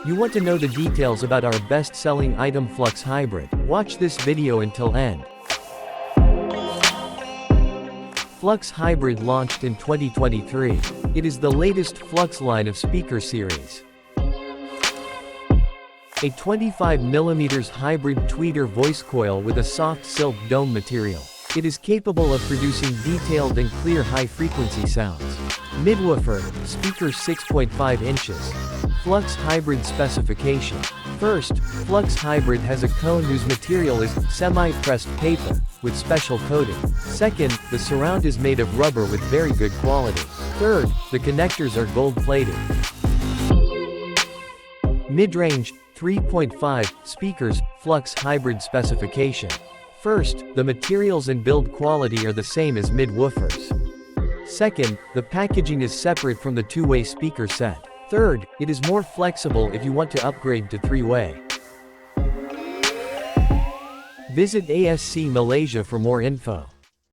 You want to know the details about our best-selling item FLUX HYBRID? Watch this video until end. FLUX HYBRID launched in 2023. It is the latest FLUX line of speaker series. A 25mm hybrid tweeter voice coil with a soft silk dome material. It is capable of producing detailed and clear high-frequency sounds. Midwoofer, speaker 6.5 inches. FLUX HYBRID specification. First, FLUX HYBRID has a cone whose material is semi-pressed paper, with special coating. Second, the surround is made of rubber with very good quality. Third, the connectors are gold-plated. Midrange, 3.5, speakers, FLUX HYBRID specification. First, the materials and build quality are the same as midwoofers. Second, the packaging is separate from the two-way speaker set. Third, it is more flexible if you want to upgrade to three-way. Visit ASC Malaysia for more info.